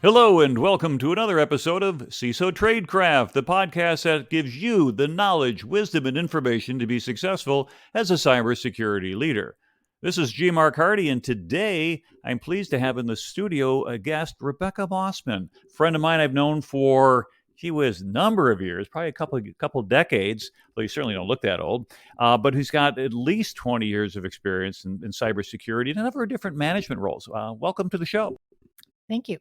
Hello, and welcome to another episode of CISO Tradecraft, the podcast that gives you the knowledge, wisdom, and information to be successful as a cybersecurity leader. This is G. Mark Hardy, and today I'm pleased to have in the studio a guest, Rebecca Mossman, a friend of mine I've known for, a number of years, probably a couple decades, though you certainly don't look that old, but who's got at least 20 years of experience in cybersecurity and a number of different management roles. Welcome to the show. Thank you.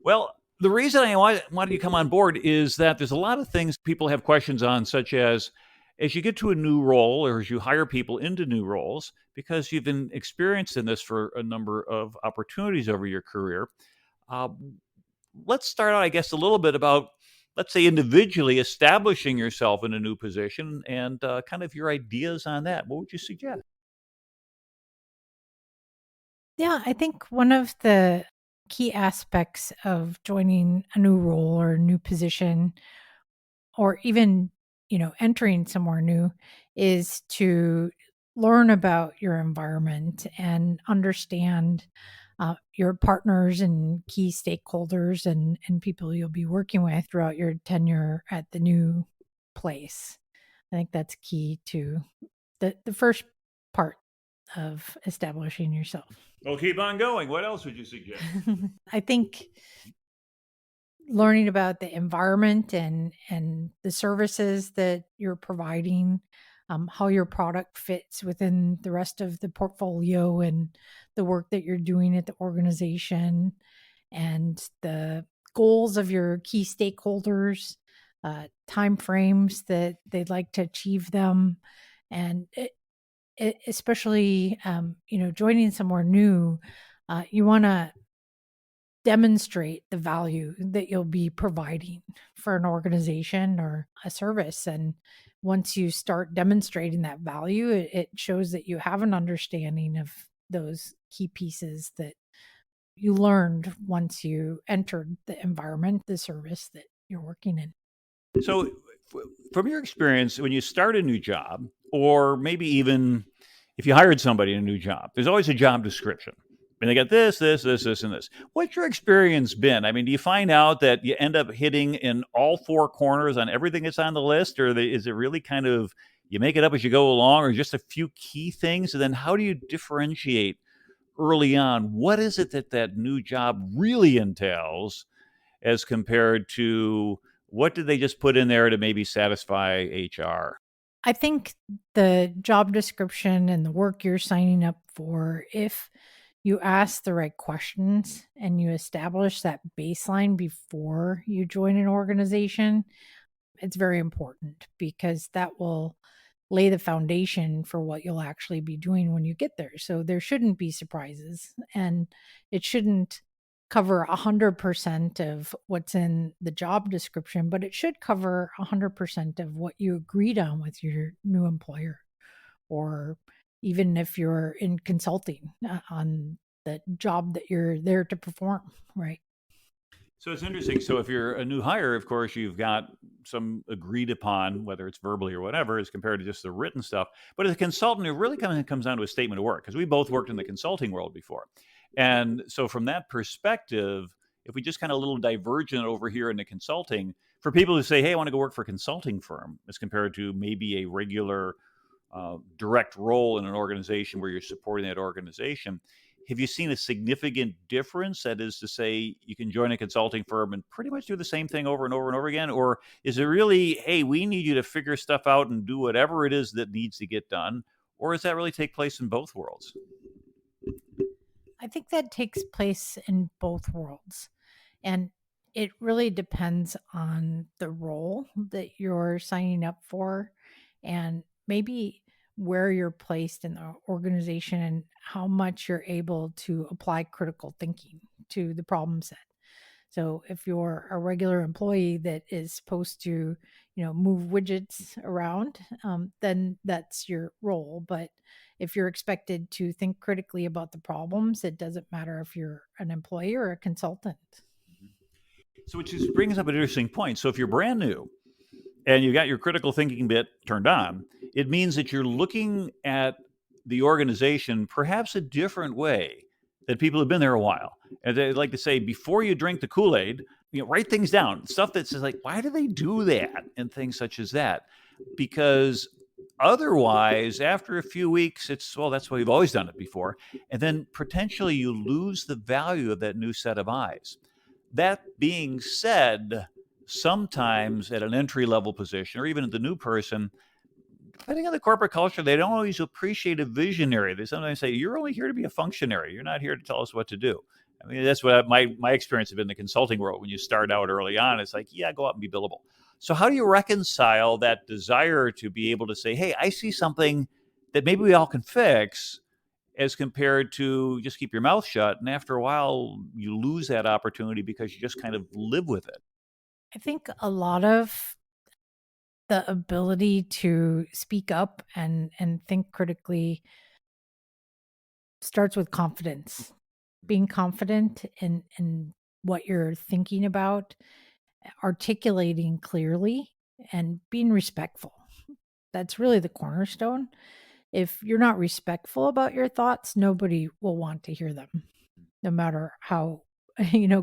Well, the reason I wanted you to come on board is that there's a lot of things people have questions on, such as you get to a new role or as you hire people into new roles, because you've been experienced in this for a number of opportunities over your career. Uh, let's start out, I guess, a little bit about, let's say, individually establishing yourself in a new position and kind of your ideas on that. What would you suggest? Yeah, I think one of the key aspects of joining a new role or a new position or even, entering somewhere new is to learn about your environment and understand your partners and key stakeholders and people you'll be working with throughout your tenure at the new place. I think that's key to the first part of establishing yourself. Well, keep on going. What else would you suggest? I think learning about the environment and the services that you're providing, how your product fits within the rest of the portfolio and the work that you're doing at the organization, and the goals of your key stakeholders, time frames that they'd like to achieve them, and especially joining somewhere new, you want to demonstrate the value that you'll be providing for an organization or a service. And once you start demonstrating that value, it shows that you have an understanding of those key pieces that you learned once you entered the environment, the service that you're working in. So, from your experience, when you start a new job, or maybe even if you hired somebody in a new job, there's always a job description. And they got this, and this. What's your experience been? I mean, do you find out that you end up hitting in all four corners on everything that's on the list, or is it really kind of you make it up as you go along, or just a few key things? And then how do you differentiate early on? What is it that new job really entails as compared to what did they just put in there to maybe satisfy HR? I think the job description and the work you're signing up for, if you ask the right questions and you establish that baseline before you join an organization, it's very important because that will lay the foundation for what you'll actually be doing when you get there. So there shouldn't be surprises, and it shouldn't cover 100% of what's in the job description, but it should cover 100% of what you agreed on with your new employer, or even if you're in consulting on the job that you're there to perform, right? So it's interesting. So if you're a new hire, of course, you've got some agreed upon, whether it's verbally or whatever, as compared to just the written stuff. But as a consultant, it really comes down to a statement of work, because we both worked in the consulting world before. And so from that perspective, if we just kind of a little divergent over here in the consulting, for people who say, hey, I want to go work for a consulting firm, as compared to maybe a regular direct role in an organization where you're supporting that organization, have you seen a significant difference? That is to say, you can join a consulting firm and pretty much do the same thing over and over and over again? Or is it really, hey, we need you to figure stuff out and do whatever it is that needs to get done? Or does that really take place in both worlds? I think that takes place in both worlds. And it really depends on the role that you're signing up for, and maybe where you're placed in the organization and how much you're able to apply critical thinking to the problem set. So if you're a regular employee that is supposed to, move widgets around, then that's your role. But if you're expected to think critically about the problems, it doesn't matter if you're an employee or a consultant. So which just brings up an interesting point. So if you're brand new and you got your critical thinking bit turned on, it means that you're looking at the organization perhaps a different way that people have been there a while. And they like to say, before you drink the Kool-Aid, write things down. Stuff that says like, why do they do that? And things such as that. Because otherwise, after a few weeks, it's, well, that's why we've always done it before. And then potentially you lose the value of that new set of eyes. That being said, sometimes at an entry level position or even the new person, depending on the corporate culture, they don't always appreciate a visionary. They sometimes say, "You're only here to be a functionary. You're not here to tell us what to do." I mean, that's what my experience of in the consulting world. When you start out early on, it's like, yeah, go out and be billable. So how do you reconcile that desire to be able to say, "Hey, I see something that maybe we all can fix," as compared to just keep your mouth shut, and after a while, you lose that opportunity because you just kind of live with it. I think a lot of the ability to speak up and think critically starts with confidence. Being confident in what you're thinking about, articulating clearly, and being respectful. That's really the cornerstone. If you're not respectful about your thoughts, nobody will want to hear them, no matter how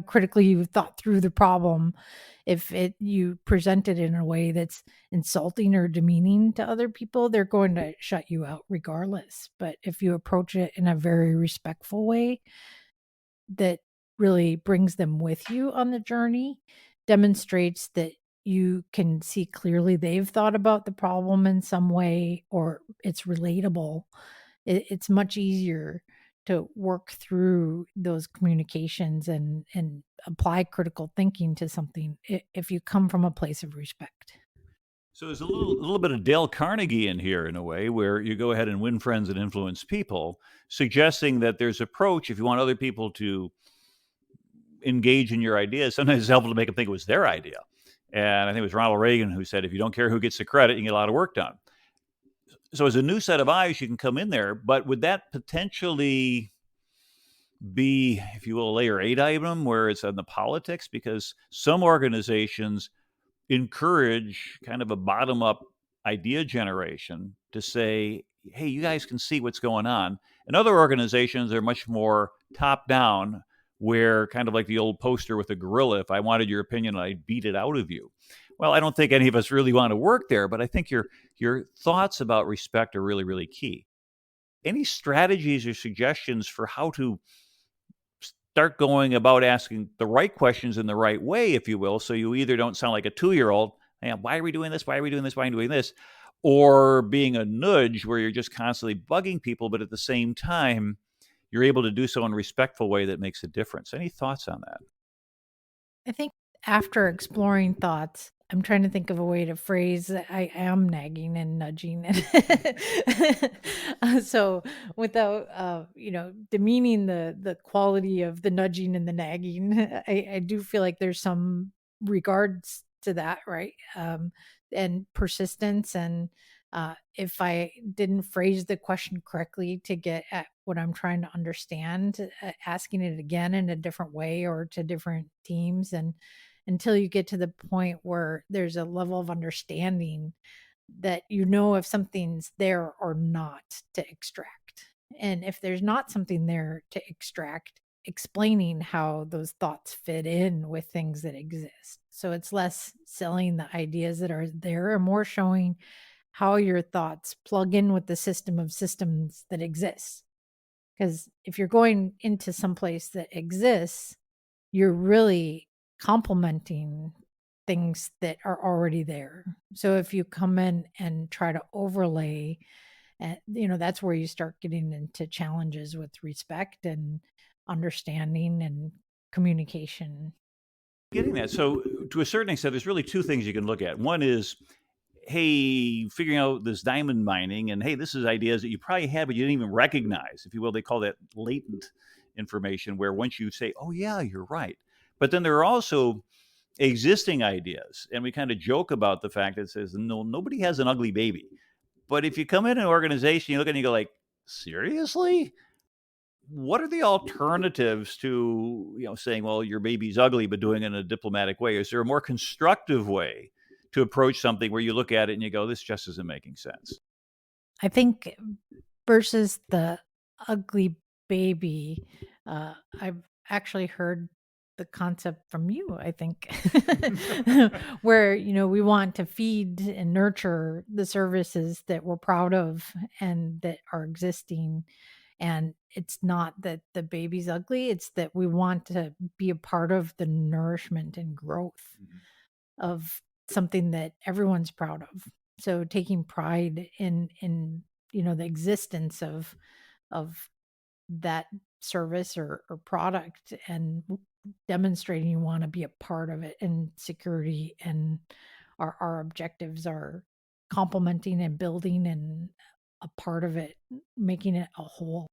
critically you've thought through the problem. If you present it in a way that's insulting or demeaning to other people, they're going to shut you out regardless. But if you approach it in a very respectful way that really brings them with you on the journey, demonstrates that you can see clearly they've thought about the problem in some way or it's relatable, it's much easier to work through those communications and apply critical thinking to something if you come from a place of respect. So there's a little bit of Dale Carnegie in here in a way, where you go ahead and win friends and influence people, suggesting that there's approach if you want other people to engage in your ideas. Sometimes it's helpful to make them think it was their idea. And I think it was Ronald Reagan who said, if you don't care who gets the credit, you can get a lot of work done. So as a new set of eyes, you can come in there, but would that potentially be, if you will, a layer 8 item where it's on the politics? Because some organizations encourage kind of a bottom up idea generation to say, hey, you guys can see what's going on. And other organizations are much more top down, where kind of like the old poster with a gorilla, if I wanted your opinion, I'd beat it out of you. Well, I don't think any of us really want to work there, but I think your thoughts about respect are really, really key. Any strategies or suggestions for how to start going about asking the right questions in the right way, if you will, so you either don't sound like a 2-year-old, why are we doing this? Why are we doing this? Why are we doing this? Or being a nudge where you're just constantly bugging people, but at the same time, you're able to do so in a respectful way that makes a difference. Any thoughts on that? I think after exploring thoughts, I'm trying to think of a way to phrase that I am nagging and nudging. So without, demeaning the quality of the nudging and the nagging, I do feel like there's some regards to that, right? And persistence. And if I didn't phrase the question correctly to get at what I'm trying to understand, asking it again in a different way or to different teams, and until you get to the point where there's a level of understanding that if something's there or not to extract. And if there's not something there to extract, explaining how those thoughts fit in with things that exist. So it's less selling the ideas that are there and more showing how your thoughts plug in with the system of systems that exists. Because if you're going into some place that exists, you're really complementing things that are already there. So if you come in and try to overlay, that's where you start getting into challenges with respect and understanding and communication. Getting that. So, to a certain extent, there's really two things you can look at. One is, hey, figuring out this diamond mining, and hey, this is ideas that you probably had, but you didn't even recognize, if you will. They call that latent information, where once you say, oh, yeah, you're right. But then there are also existing ideas. And we kind of joke about the fact that it says, no, nobody has an ugly baby. But if you come in an organization, you look at it and you go like, seriously? What are the alternatives to, saying, well, your baby's ugly, but doing it in a diplomatic way? Is there a more constructive way to approach something where you look at it and you go, this just isn't making sense? I think versus the ugly baby, I've actually heard the concept from you, I think, where, we want to feed and nurture the services that we're proud of and that are existing. And it's not that the baby's ugly, it's that we want to be a part of the nourishment and growth of something that everyone's proud of. So taking pride in the existence of that service or product, and demonstrating you want to be a part of it, and security and our objectives are complementing and building and a part of it, making it a whole.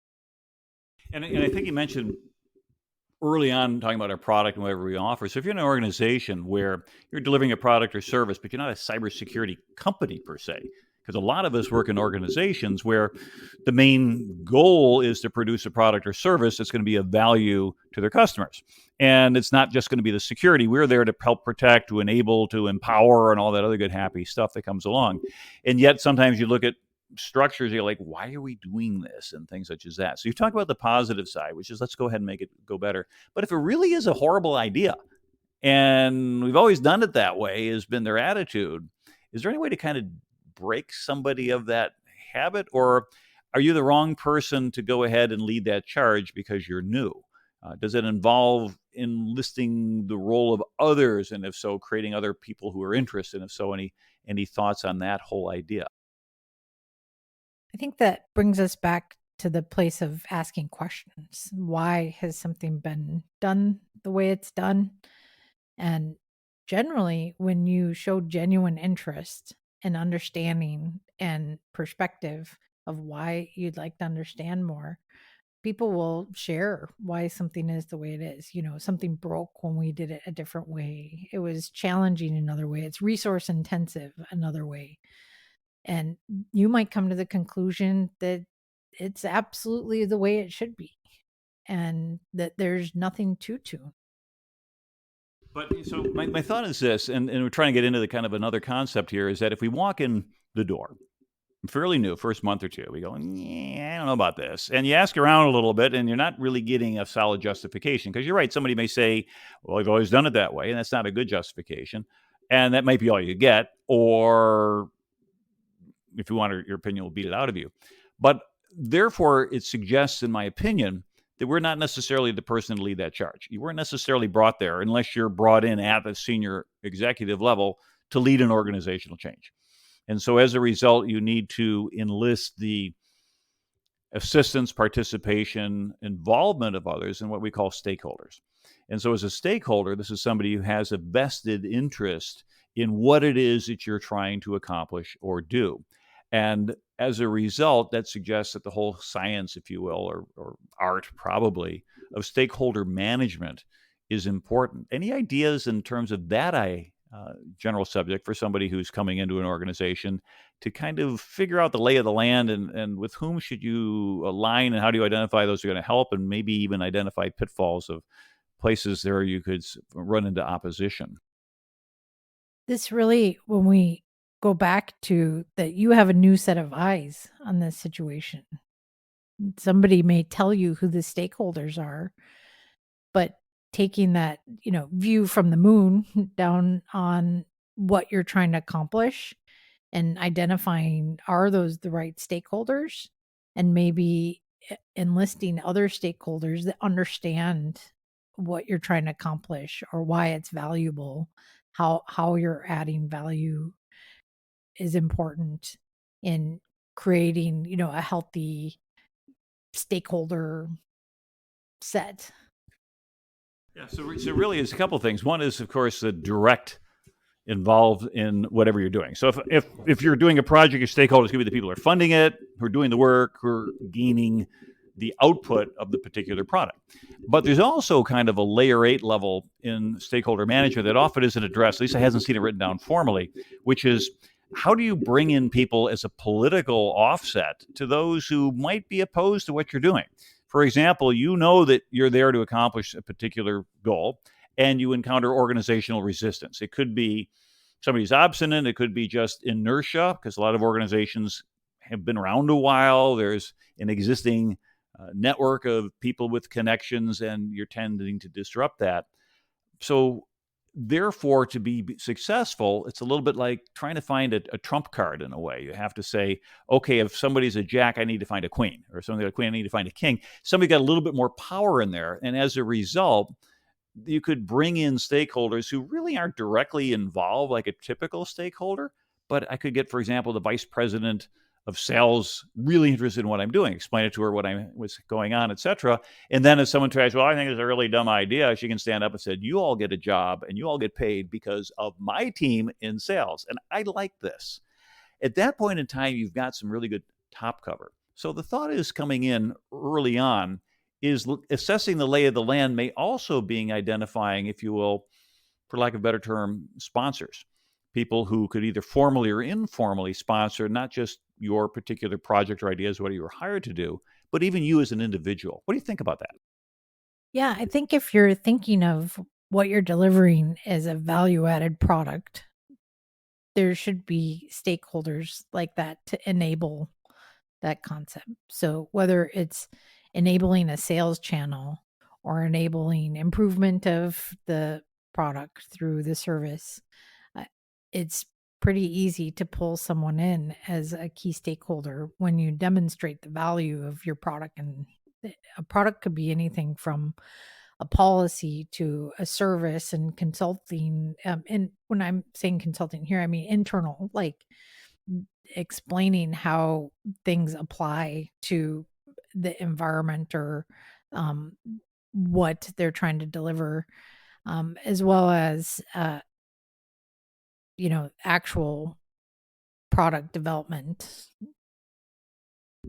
And I think you mentioned early on talking about our product and whatever we offer. So if you're in an organization where you're delivering a product or service, but you're not a cybersecurity company per se, because a lot of us work in organizations where the main goal is to produce a product or service that's going to be of value to their customers. And it's not just going to be the security. We're there to help protect, to enable, to empower, and all that other good, happy stuff that comes along. And yet sometimes you look at structures, you're like, why are we doing this? And things such as that. So you talk about the positive side, which is let's go ahead and make it go better. But if it really is a horrible idea, and we've always done it that way, has been their attitude, is there any way to kind of break somebody of that habit? Or are you the wrong person to go ahead and lead that charge because you're new? Does it involve enlisting the role of others? And if so, creating other people who are interested? If so, any thoughts on that whole idea? I think that brings us back to the place of asking questions. Why has something been done the way it's done? And generally, when you show genuine interest and understanding and perspective of why you'd like to understand more, people will share why something is the way it is. Something broke when we did it a different way. It was challenging another way. It's resource intensive another way. And you might come to the conclusion that it's absolutely the way it should be, and that there's nothing to. But so my thought is this, and we're trying to get into the kind of another concept here, is that if we walk in the door, fairly new, first month or two, we go, yeah, I don't know about this. And you ask around a little bit, and you're not really getting a solid justification. Because you're right, somebody may say, well, I've always done it that way, and that's not a good justification. And that might be all you get. Or if you want your opinion, will beat it out of you. But therefore, it suggests, in my opinion, that we're not necessarily the person to lead that charge. You weren't necessarily brought there unless you're brought in at the senior executive level to lead an organizational change. And so as a result, you need to enlist the assistance, participation, involvement of others in what we call stakeholders. And so as a stakeholder, this is somebody who has a vested interest in what it is that you're trying to accomplish or do. And as a result, that suggests that the whole science, if you will, or art probably, of stakeholder management is important. Any ideas in terms of that general subject for somebody who's coming into an organization to kind of figure out the lay of the land, and with whom should you align, and how do you identify those who are going to help, and maybe even identify pitfalls of places there you could run into opposition? This really, when we go back to that, you have a new set of eyes on this situation. Somebody may tell you who the stakeholders are, but taking that, view from the moon down on what you're trying to accomplish, and identifying, are those the right stakeholders, and maybe enlisting other stakeholders that understand what you're trying to accomplish or why it's valuable, how you're adding value is important in creating, a healthy stakeholder set. Yeah, so really, it's a couple of things. One is, of course, the direct involved in whatever you're doing. So if you're doing a project, your stakeholders could be the people who are funding it, who are doing the work, who are gaining the output of the particular product. But there's also kind of a layer 8 level in stakeholder management that often isn't addressed. At least I hasn't seen it written down formally, which is, how do you bring in people as a political offset to those who might be opposed to what you're doing? For example, you know that you're there to accomplish a particular goal, and you encounter organizational resistance. It could be somebody's obstinate. It could be just inertia, because a lot of organizations have been around a while. There's an existing network of people with connections, and you're tending to disrupt that. So, therefore, to be successful, it's a little bit like trying to find a trump card in a way. You have to say, okay, if somebody's a jack, I need to find a queen, or somebody a queen, I need to find a king. Somebody got a little bit more power in there, and as a result, you could bring in stakeholders who really aren't directly involved like a typical stakeholder. But I could get, for example, the vice president of sales really interested in what I'm doing, explain it to her what's going on, etc. And then if someone tries, well, I think it's a really dumb idea, she can stand up and say, you all get a job and you all get paid because of my team in sales, and I like this. At that point in time, you've got some really good top cover. So the thought is, coming in early on, is assessing the lay of the land, may also being identifying, if you will, for lack of a better term, sponsors, people who could either formally or informally sponsor not just your particular project or ideas, what you were hired to do, but even you as an individual. What do you think about that? Yeah, I think if you're thinking of what you're delivering as a value added product, there should be stakeholders like that to enable that concept. So whether it's enabling a sales channel or enabling improvement of the product through the service, uh, it's pretty easy to pull someone in as a key stakeholder when you demonstrate the value of your product. And a product could be anything from a policy to a service and consulting. And when I'm saying consulting here, I mean internal, like explaining how things apply to the environment or um, what they're trying to deliver, as well as actual product development.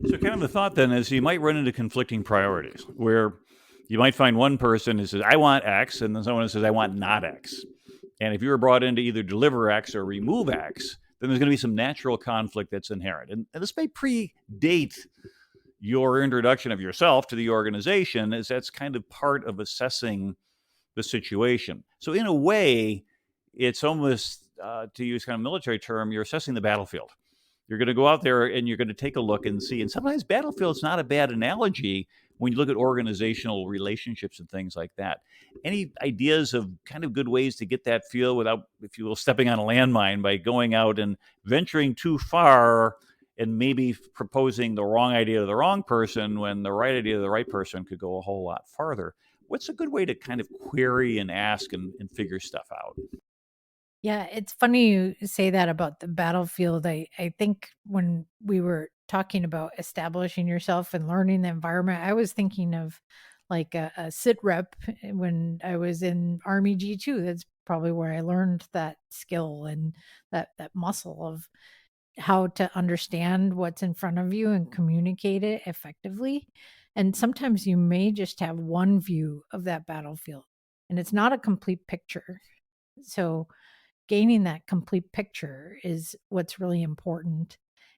So, kind of the thought then is, you might run into conflicting priorities where you might find one person who says, I want X, and then someone who says, I want not X. And if you were brought in to either deliver X or remove X, then there's going to be some natural conflict that's inherent. And this may predate your introduction of yourself to the organization, as that's kind of part of assessing the situation. So, in a way, it's almost, to use kind of military term, you're assessing the battlefield. You're going to go out there and you're going to take a look and see. And sometimes battlefield's not a bad analogy when you look at organizational relationships and things like that. Any ideas of kind of good ways to get that feel without, if you will, stepping on a landmine by going out and venturing too far and maybe proposing the wrong idea to the wrong person when the right idea to the right person could go a whole lot farther? What's a good way to kind of query and ask and figure stuff out? Yeah, it's funny you say that about the battlefield. I think when we were talking about establishing yourself and learning the environment, I was thinking of like a sit rep when I was in Army G2. That's probably where I learned that skill and that muscle of how to understand what's in front of you and communicate it effectively. And sometimes you may just have one view of that battlefield and it's not a complete picture. So gaining that complete picture is what's really important.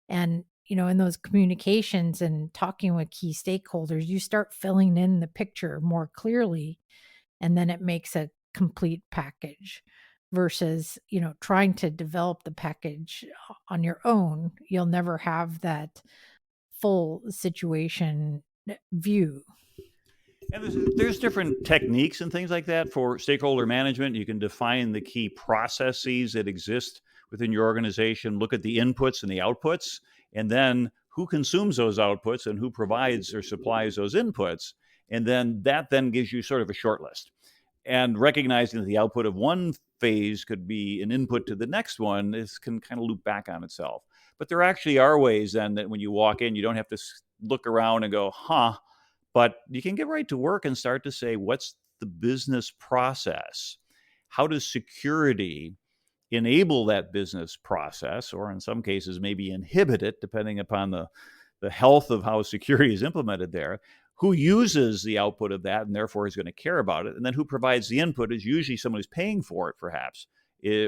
And, in those communications and talking with key stakeholders, you start filling in the picture more clearly, and then it makes a complete package versus, trying to develop the package on your own. You'll never have that full situation view. And there's different techniques and things like that for stakeholder management. You can define the key processes that exist within your organization, look at the inputs and the outputs, and then who consumes those outputs and who provides or supplies those inputs. And then that then gives you sort of a short list. And recognizing that the output of one phase could be an input to the next one, this can kind of loop back on itself. But there actually are ways then that when you walk in, you don't have to look around and go, huh, but you can get right to work and start to say, what's the business process? How does security enable that business process, or in some cases, maybe inhibit it, depending upon the health of how security is implemented there? Who uses the output of that and therefore is going to care about it? And then who provides the input is usually someone who's paying for it, perhaps,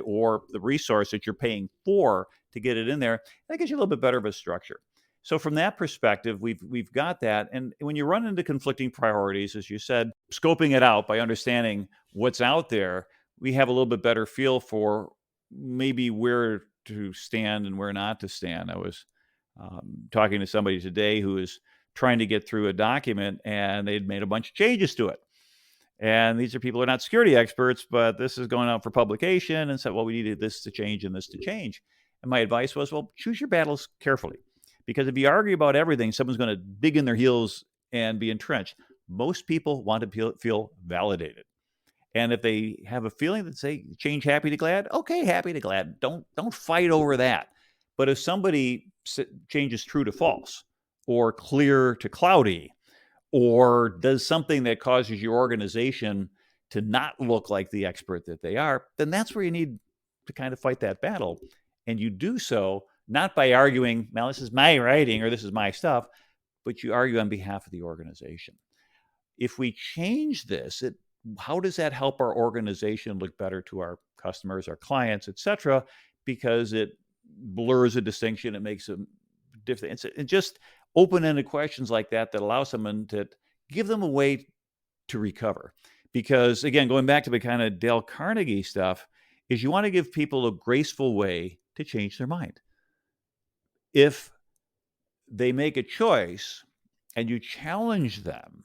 or the resource that you're paying for to get it in there. That gives you a little bit better of a structure. So from that perspective, we've got that. And when you run into conflicting priorities, as you said, scoping it out by understanding what's out there, we have a little bit better feel for maybe where to stand and where not to stand. I was talking to somebody today who is trying to get through a document, and they'd made a bunch of changes to it. And these are people who are not security experts, but this is going out for publication, and said, well, we needed this to change and this to change. And my advice was, well, choose your battles carefully. Because if you argue about everything, someone's going to dig in their heels and be entrenched. Most people want to feel validated. And if they have a feeling that say change happy to glad, okay, happy to glad. Don't fight over that. But if somebody changes true to false, or clear to cloudy, or does something that causes your organization to not look like the expert that they are, then that's where you need to kind of fight that battle. And you do so not by arguing, well, this is my writing or this is my stuff, but you argue on behalf of the organization. If we change this, how does that help our organization look better to our customers, our clients, et cetera? Because it blurs a distinction, it makes a difference. It's just open-ended questions like that allow someone to give them a way to recover. Because again, going back to the kind of Dale Carnegie stuff, is you want to give people a graceful way to change their mind. If they make a choice and you challenge them,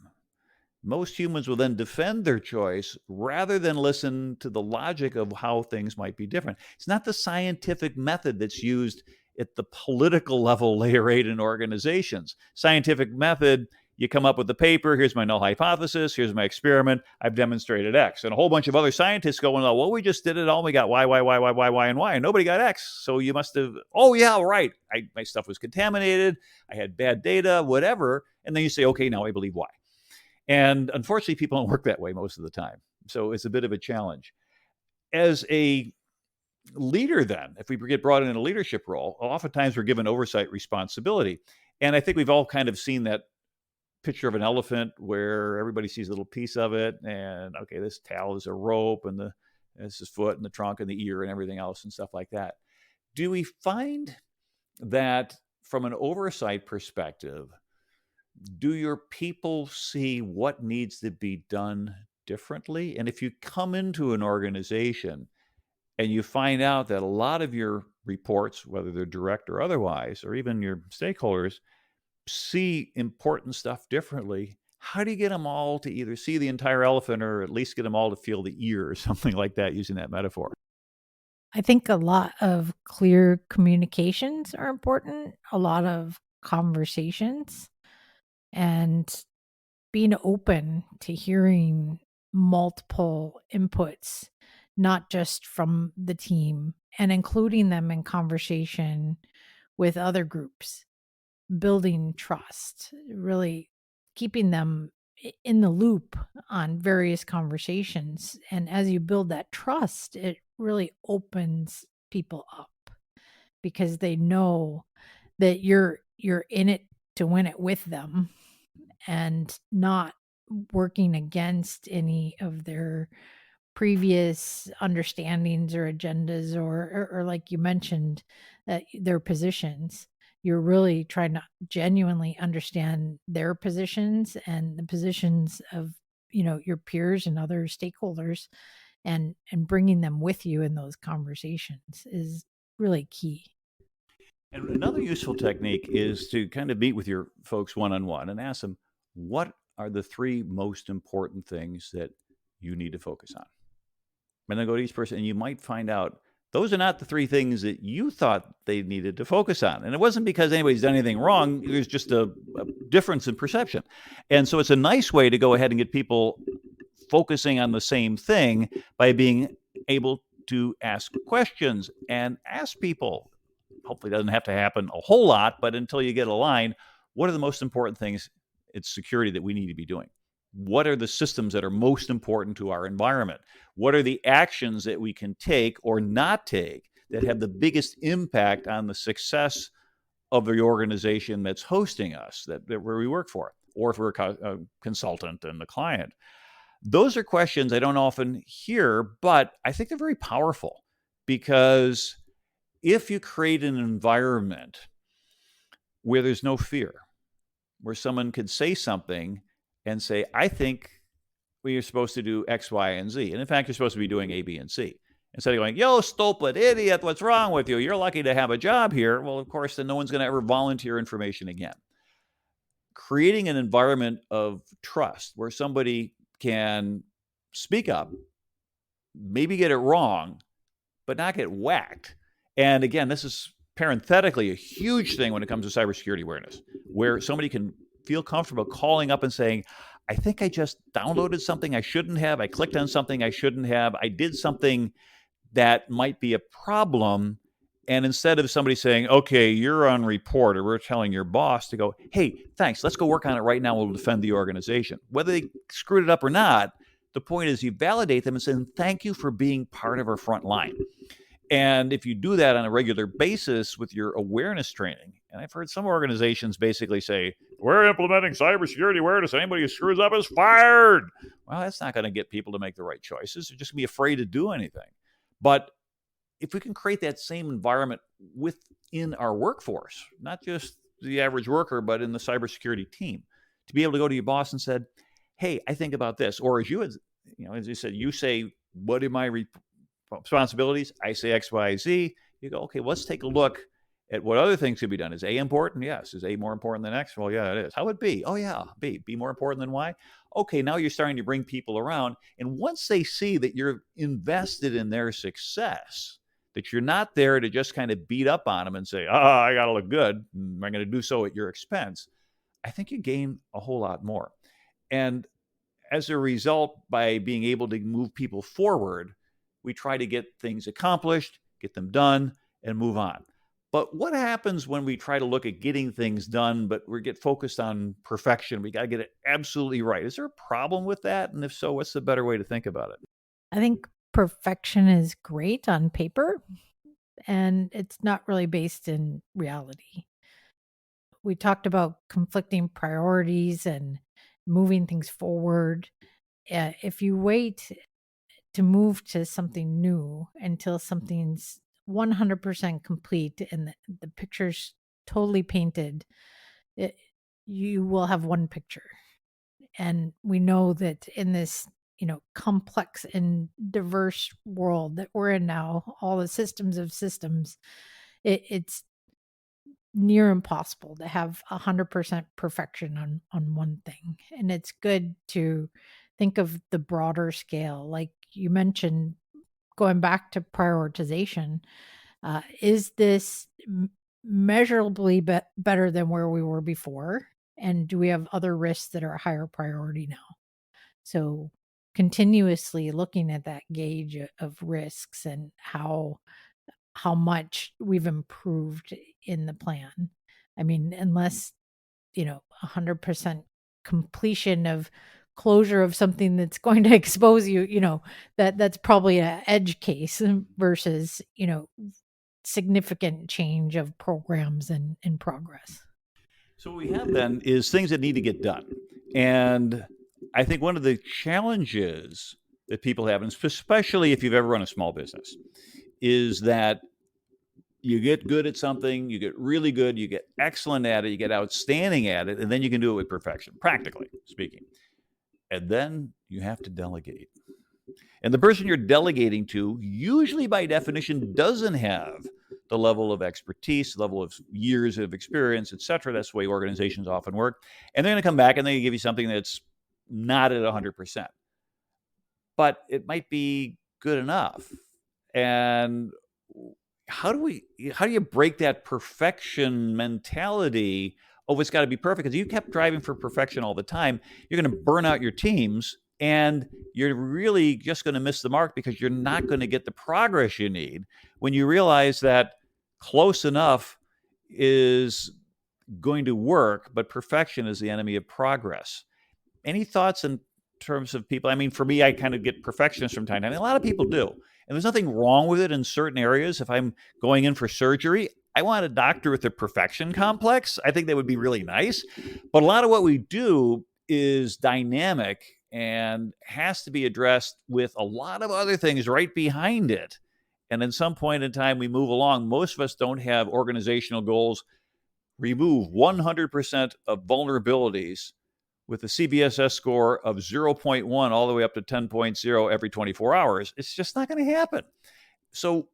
most humans will then defend their choice rather than listen to the logic of how things might be different. It's not the scientific method that's used at the political level layer 8 in organizations. Scientific method, you come up with the paper, here's my null hypothesis, here's my experiment, I've demonstrated X. And a whole bunch of other scientists going, oh, well, we just did it all, we got Y, and Y, and nobody got X. So you must have, oh yeah, right, my stuff was contaminated, I had bad data, whatever. And then you say, okay, now I believe Y. And unfortunately, people don't work that way most of the time. So it's a bit of a challenge. As a leader, then, if we get brought in a leadership role, oftentimes we're given oversight responsibility. And I think we've all kind of seen that picture of an elephant where everybody sees a little piece of it. And okay, this tail is a rope, and this is foot and the trunk and the ear and everything else and stuff like that. Do we find that from an oversight perspective, do your people see what needs to be done differently? And if you come into an organization and you find out that a lot of your reports, whether they're direct or otherwise, or even your stakeholders, see important stuff differently, how do you get them all to either see the entire elephant or at least get them all to feel the ear or something like that, using that metaphor? I think a lot of clear communications are important, a lot of conversations, and being open to hearing multiple inputs, not just from the team, and including them in conversation with other groups, building trust, really keeping them in the loop on various conversations. And as you build that trust, it really opens people up because they know that you're in it to win it with them and not working against any of their previous understandings or agendas or like you mentioned, their positions. You're really trying to genuinely understand their positions and the positions of, your peers and other stakeholders, and bringing them with you in those conversations is really key. And another useful technique is to kind of meet with your folks one-on-one and ask them, what are the 3 most important things that you need to focus on? And then go to each person, and you might find out those are not the 3 things that you thought they needed to focus on. And it wasn't because anybody's done anything wrong. There's just a difference in perception. And so it's a nice way to go ahead and get people focusing on the same thing by being able to ask questions and ask people. Hopefully it doesn't have to happen a whole lot, but until you get aligned, what are the most important things in security that we need to be doing? What are the systems that are most important to our environment? What are the actions that we can take or not take that have the biggest impact on the success of the organization that's hosting us, that where we work for, or if we're a consultant and the client? Those are questions I don't often hear, but I think they're very powerful, because if you create an environment where there's no fear, where someone could say something and say, I think we are supposed to do X, Y, and Z. And in fact, you're supposed to be doing A, B, and C. Instead of going, yo, stupid idiot, what's wrong with you? You're lucky to have a job here. Well, of course, then no one's going to ever volunteer information again. creating an environment of trust where somebody can speak up, maybe get it wrong, but not get whacked. And again, this is parenthetically a huge thing when it comes to cybersecurity awareness, where somebody can feel comfortable calling up and saying, I think I just downloaded something I shouldn't have. I clicked on something I shouldn't have. I did something that might be a problem. And instead of somebody saying, okay, you're on report, or we're telling your boss to go, hey, thanks, let's go work on it right now. We'll defend the organization. Whether they screwed it up or not, the point is you validate them and say, thank you for being part of our front line. And if you do that on a regular basis with your awareness training, and I've heard some organizations basically say, we're implementing cybersecurity awareness. Anybody who screws up is fired. Well, that's not going to get people to make the right choices. They're just going to be afraid to do anything. But if we can create that same environment within our workforce, not just the average worker, but in the cybersecurity team, to be able to go to your boss and said, hey, I think about this. Or as you said, you say, what are my responsibilities? I say X, Y, Z. You go, okay, let's take a look at what other things could be done. Is A important? Yes. Is A more important than X? Well, yeah, it is. How would B? Oh, yeah, B. B more important than Y? Okay, now you're starting to bring people around. And once they see that you're invested in their success, that you're not there to just kind of beat up on them and say, I got to look good, and I'm going to do so at your expense, I think you gain a whole lot more. And as a result, by being able to move people forward, we try to get things accomplished, get them done, and move on. But what happens when we try to look at getting things done, but we get focused on perfection? We got to get it absolutely right. Is there a problem with that? And if so, what's the better way to think about it? I think perfection is great on paper, and it's not really based in reality. We talked about conflicting priorities and moving things forward. If you wait to move to something new until something's 100% complete and the picture's totally painted, you will have one picture. And we know that in this complex and diverse world that we're in now, all the systems of systems, it's near impossible to have 100% perfection on one thing. And it's good to think of the broader scale. Like you mentioned, going back to prioritization, is this measurably better than where we were before? And do we have other risks that are a higher priority now? So continuously looking at that gauge of risks and how much we've improved in the plan. I mean, unless 100% completion of closure of something that's going to expose you, that's probably an edge case versus significant change of programs and in progress. So what we have then is things that need to get done. And I think one of the challenges that people have, and especially if you've ever run a small business, is that you get good at something, you get really good, you get excellent at it, you get outstanding at it, and then you can do it with perfection, practically speaking. And then you have to delegate. And the person you're delegating to, usually by definition, doesn't have the level of expertise, level of years of experience, et cetera. That's the way organizations often work. And they're going to come back and they give you something that's not at 100%. But it might be good enough. And how do you break that perfection mentality? Oh, it's got to be perfect. Because you kept driving for perfection all the time, you're going to burn out your teams, and you're really just going to miss the mark because you're not going to get the progress you need when you realize that close enough is going to work, but perfection is the enemy of progress. Any thoughts in terms of people? I mean, for me, I kind of get perfectionist from time to time. A lot of people do. And there's nothing wrong with it in certain areas. If I'm going in for surgery, I want a doctor with a perfection complex. I think that would be really nice. But a lot of what we do is dynamic and has to be addressed with a lot of other things right behind it. And at some point in time, we move along. Most of us don't have organizational goals. Remove 100% of vulnerabilities with a CBSS score of 0.1 all the way up to 10.0 every 24 hours. It's just not going to happen. So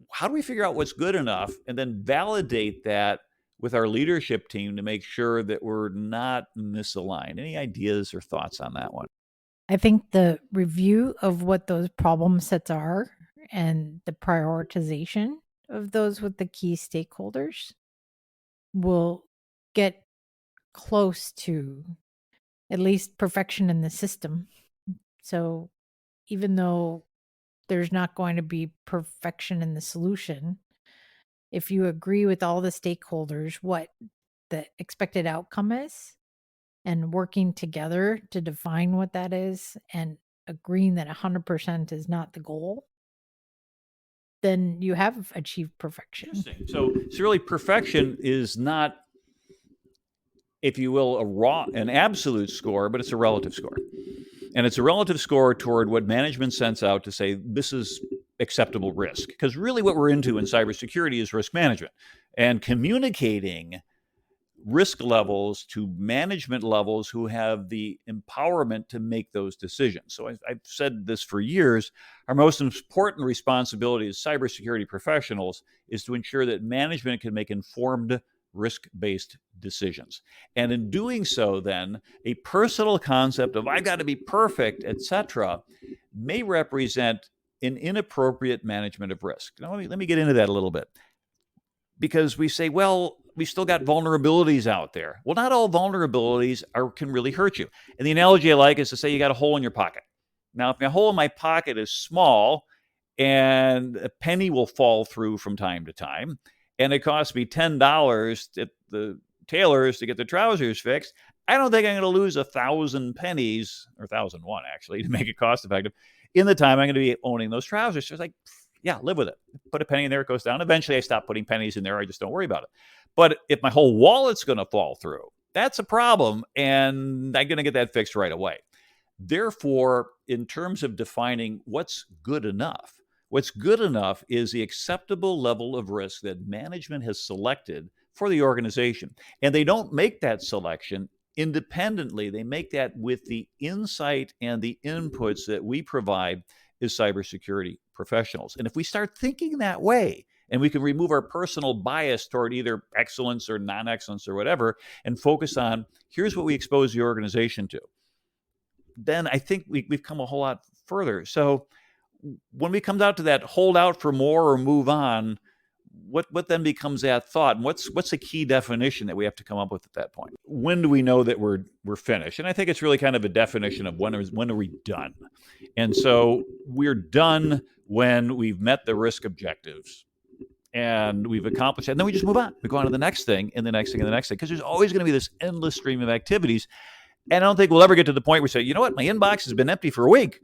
how do we figure out what's good enough and then validate that with our leadership team to make sure that we're not misaligned? Any ideas or thoughts on that one? I think the review of what those problem sets are and the prioritization of those with the key stakeholders will get close to at least perfection in the system. So even though there's not going to be perfection in the solution, if you agree with all the stakeholders what the expected outcome is and working together to define what that is and agreeing that 100% is not the goal, then you have achieved perfection. Interesting. So really, perfection is not, if you will, an absolute score, but it's a relative score. And it's a relative score toward what management sends out to say this is acceptable risk. Because really what we're into in cybersecurity is risk management and communicating risk levels to management levels who have the empowerment to make those decisions. So I've said this for years. Our most important responsibility as cybersecurity professionals is to ensure that management can make informed risk-based decisions. And in doing so, then, a personal concept of I've got to be perfect, etc., may represent an inappropriate management of risk. Now, let me get into that a little bit. Because we say, well, we still got vulnerabilities out there. Well, not all vulnerabilities can really hurt you. And the analogy I like is to say you got a hole in your pocket. Now, if my hole in my pocket is small and a penny will fall through from time to time, and it costs me $10 at the tailor's to get the trousers fixed, I don't think I'm going to lose 1,000 pennies, or 1,001 actually, to make it cost effective, in the time I'm going to be owning those trousers. So it's like, yeah, live with it. Put a penny in there, it goes down. Eventually, I stop putting pennies in there. I just don't worry about it. But if my whole wallet's going to fall through, that's a problem, and I'm going to get that fixed right away. Therefore, in terms of defining what's good enough is the acceptable level of risk that management has selected for the organization. And they don't make that selection independently. They make that with the insight and the inputs that we provide as cybersecurity professionals. And if we start thinking that way, and we can remove our personal bias toward either excellence or non-excellence or whatever, and focus on here's what we expose the organization to, then I think we've come a whole lot further. So when we come down to that hold out for more or move on, what then becomes that thought? And what's the key definition that we have to come up with at that point? When do we know that we're finished? And I think it's really kind of a definition of when are we done? And so we're done when we've met the risk objectives and we've accomplished it. And then we just move on. We go on to the next thing and the next thing and the next thing, because there's always going to be this endless stream of activities. And I don't think we'll ever get to the point where we say, you know what, my inbox has been empty for a week.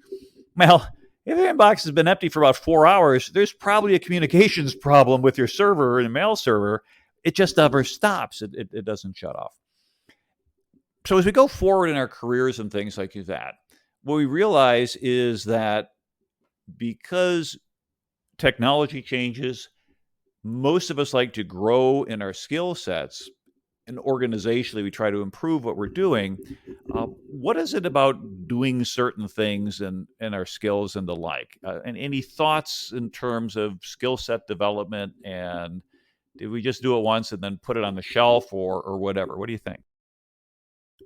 Well, if your inbox has been empty for about 4 hours, there's probably a communications problem with your server and mail server. It just never stops. It doesn't shut off. So as we go forward in our careers and things like that, what we realize is that because technology changes, most of us like to grow in our skill sets, and organizationally we try to improve what we're doing. What is it about doing certain things and our skills and the like? And any thoughts in terms of skill set development, and did we just do it once and then put it on the shelf or whatever? What do you think?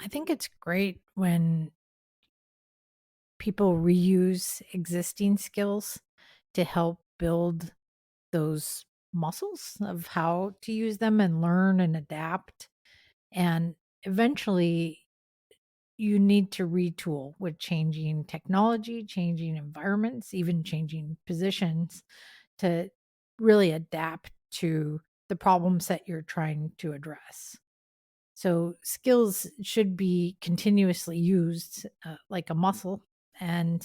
I think it's great when people reuse existing skills to help build those muscles of how to use them and learn and adapt. And eventually, you need to retool with changing technology, changing environments, even changing positions to really adapt to the problems that you're trying to address. So, skills should be continuously used like a muscle, and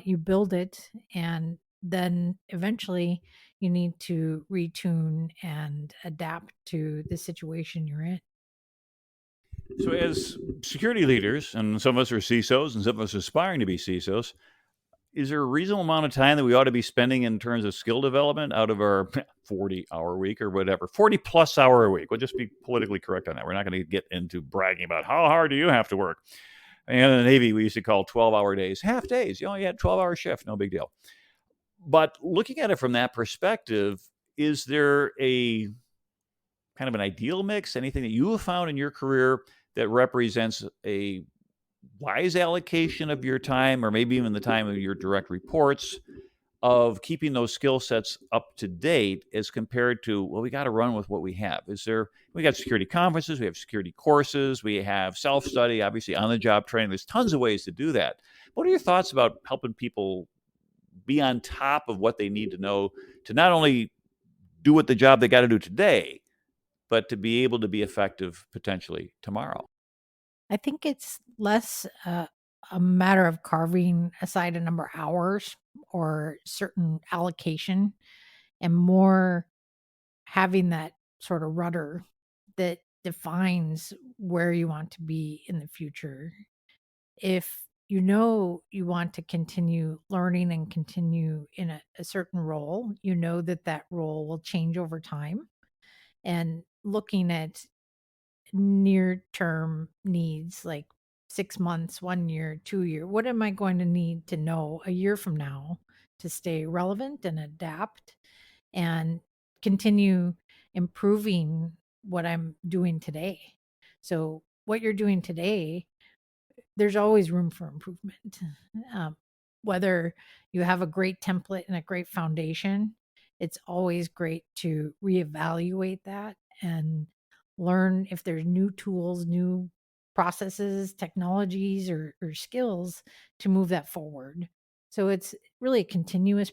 you build it, and then eventually you need to retune and adapt to the situation you're in. So as security leaders, and some of us are CISOs and some of us are aspiring to be CISOs, is there a reasonable amount of time that we ought to be spending in terms of skill development out of our 40-hour week or whatever, 40-plus hour a week? We'll just be politically correct on that. We're not going to get into bragging about how hard do you have to work. And in the Navy, we used to call 12-hour days half days. You had 12-hour shift, no big deal. But looking at it from that perspective, is there a kind of an ideal mix? Anything that you have found in your career that represents a wise allocation of your time, or maybe even the time of your direct reports, of keeping those skill sets up to date as compared to, well, we got to run with what we have? We got security conferences, we have security courses, we have self-study, obviously on the job training. There's tons of ways to do that. What are your thoughts about helping people be on top of what they need to know to not only do what the job they got to do today, but to be able to be effective potentially tomorrow? I think it's less a matter of carving aside a number of hours or certain allocation, and more having that sort of rudder that defines where you want to be in the future. If you know you want to continue learning and continue in a certain role, you know that that role will change over time. And looking at near term needs like 6 months, 1 year, 2 year, what am I going to need to know a year from now to stay relevant and adapt and continue improving what I'm doing today? So, what you're doing today, there's always room for improvement. Um, Whether you have a great template and a great foundation, it's always great to reevaluate that and learn if there's new tools, new processes, technologies, or skills to move that forward. So it's really a continuous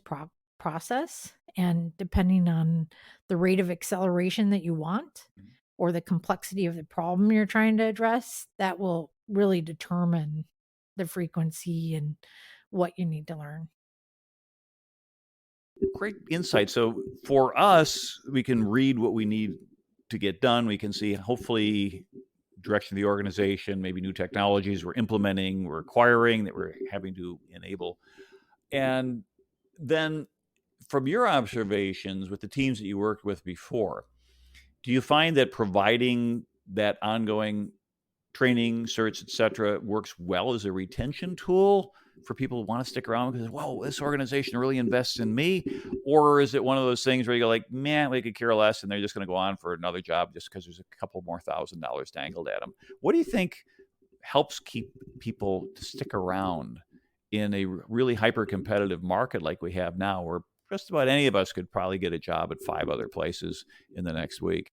process. And depending on the rate of acceleration that you want, or the complexity of the problem you're trying to address, that will really determine the frequency and what you need to learn. Great insight. So for us, we can read what we need to get done. We can see, hopefully, direction of the organization, maybe new technologies we're implementing, we're acquiring, that we're having to enable. And then from your observations with the teams that you worked with before, do you find that providing that ongoing training, certs, et cetera, works well as a retention tool for people who want to stick around because, whoa, this organization really invests in me? Or is it one of those things where you go like, man, we could care less, and they're just going to go on for another job just because there's a couple more $1,000 dangled at them? What do you think helps keep people to stick around in a really hyper competitive market like we have now, where just about any of us could probably get a job at 5 other places in the next week?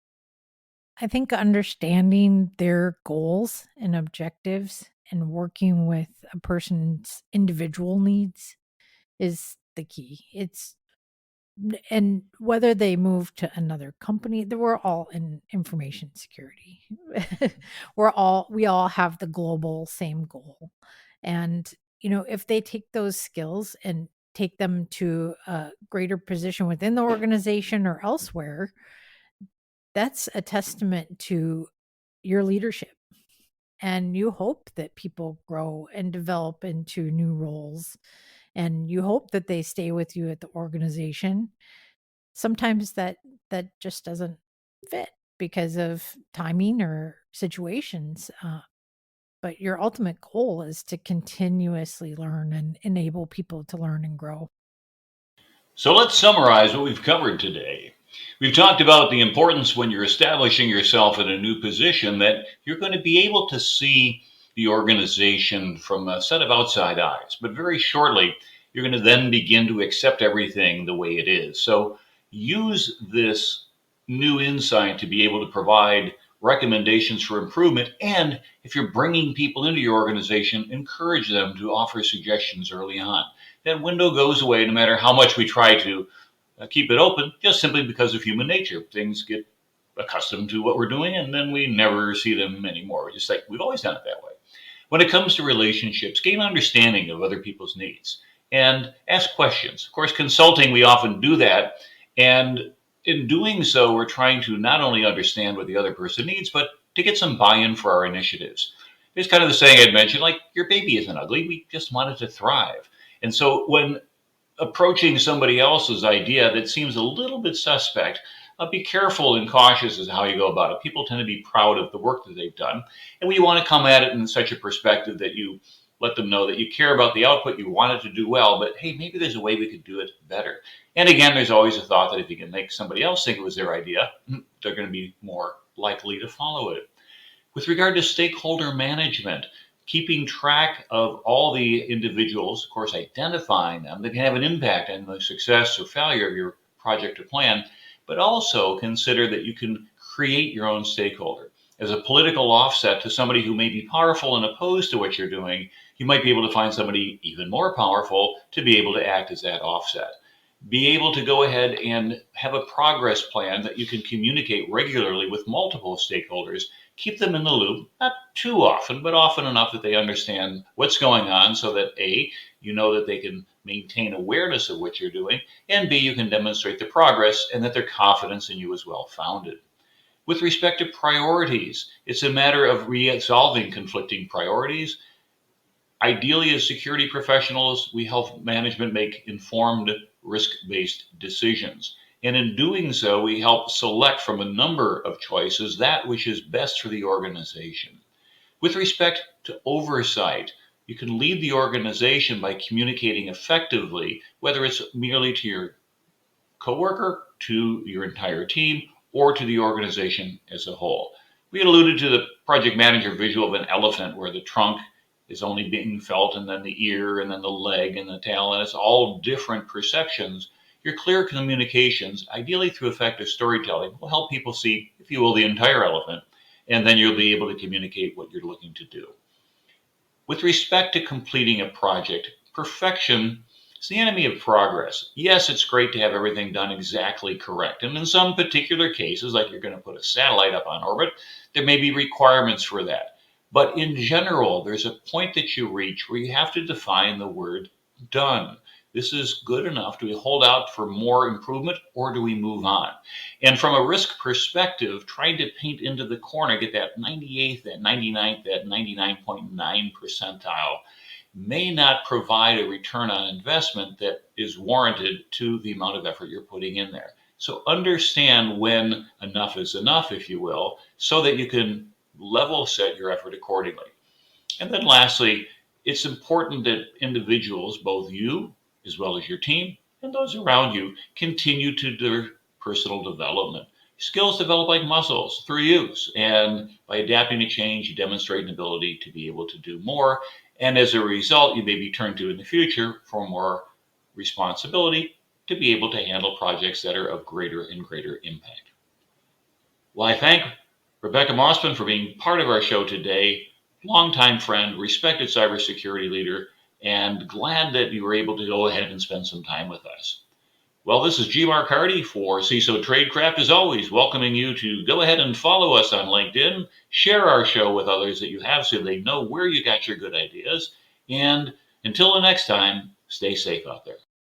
I think understanding their goals and objectives and working with a person's individual needs is the key. And whether they move to another company, we're all in information security. We all have the global same goal. And, if they take those skills and take them to a greater position within the organization or elsewhere, that's a testament to your leadership. And you hope that people grow and develop into new roles, and you hope that they stay with you at the organization. Sometimes that just doesn't fit because of timing or situations. But your ultimate goal is to continuously learn and enable people to learn and grow. So let's summarize what we've covered today. We've talked about the importance when you're establishing yourself in a new position that you're going to be able to see the organization from a set of outside eyes. But very shortly, you're going to then begin to accept everything the way it is. So use this new insight to be able to provide recommendations for improvement. And if you're bringing people into your organization, encourage them to offer suggestions early on. That window goes away no matter how much we try to keep it open, just simply because of human nature. Things get accustomed to what we're doing, and then we never see them anymore. Just like we've always done it that way. When it comes to relationships, gain understanding of other people's needs and ask questions. Of course, consulting, we often do that. And in doing so, we're trying to not only understand what the other person needs, but to get some buy-in for our initiatives. There's kind of the saying I'd mentioned, like, your baby isn't ugly, we just want it to thrive. And so when approaching somebody else's idea that seems a little bit suspect, be careful and cautious as to how you go about it. People tend to be proud of the work that they've done. And we want to come at it in such a perspective that you let them know that you care about the output, you want it to do well, but hey, maybe there's a way we could do it better. And again, there's always a thought that if you can make somebody else think it was their idea, they're going to be more likely to follow it. With regard to stakeholder management, keeping track of all the individuals, of course, identifying them that can have an impact on the success or failure of your project or plan, but also consider that you can create your own stakeholder. As a political offset to somebody who may be powerful and opposed to what you're doing, you might be able to find somebody even more powerful to be able to act as that offset. Be able to go ahead and have a progress plan that you can communicate regularly with multiple stakeholders. Keep them in the loop, not too often, but often enough that they understand what's going on so that A, you know that they can maintain awareness of what you're doing, and B, you can demonstrate the progress and that their confidence in you is well founded. With respect to priorities, it's a matter of resolving conflicting priorities. Ideally, as security professionals, we help management make informed, risk-based decisions. And in doing so, we help select from a number of choices that which is best for the organization. With respect to oversight, you can lead the organization by communicating effectively, whether it's merely to your coworker, to your entire team, or to the organization as a whole. We had alluded to the project manager visual of an elephant where the trunk is only being felt, and then the ear, and then the leg, and the tail, and it's all different perceptions. Your clear communications, ideally through effective storytelling, will help people see, if you will, the entire elephant, and then you'll be able to communicate what you're looking to do. With respect to completing a project, perfection is the enemy of progress. Yes, it's great to have everything done exactly correct, and in some particular cases, like you're going to put a satellite up on orbit, there may be requirements for that. But in general, there's a point that you reach where you have to define the word done. This is good enough. Do we hold out for more improvement, or do we move on? And from a risk perspective, trying to paint into the corner, get that 98th, that 99th, that 99.9 percentile may not provide a return on investment that is warranted to the amount of effort you're putting in there. So understand when enough is enough, if you will, so that you can level set your effort accordingly. And then lastly, it's important that individuals, both you as well as your team and those around you, continue to do their personal development. Skills develop like muscles through use, and by adapting to change, you demonstrate an ability to be able to do more. And as a result, you may be turned to in the future for more responsibility to be able to handle projects that are of greater and greater impact. Well, I thank Rebecca Mossman for being part of our show today. Longtime friend, respected cybersecurity leader, and glad that you were able to go ahead and spend some time with us. Well, this is G. Mark Hardy for CISO Tradecraft, as always, welcoming you to go ahead and follow us on LinkedIn, share our show with others that you have so they know where you got your good ideas, and until the next time, stay safe out there.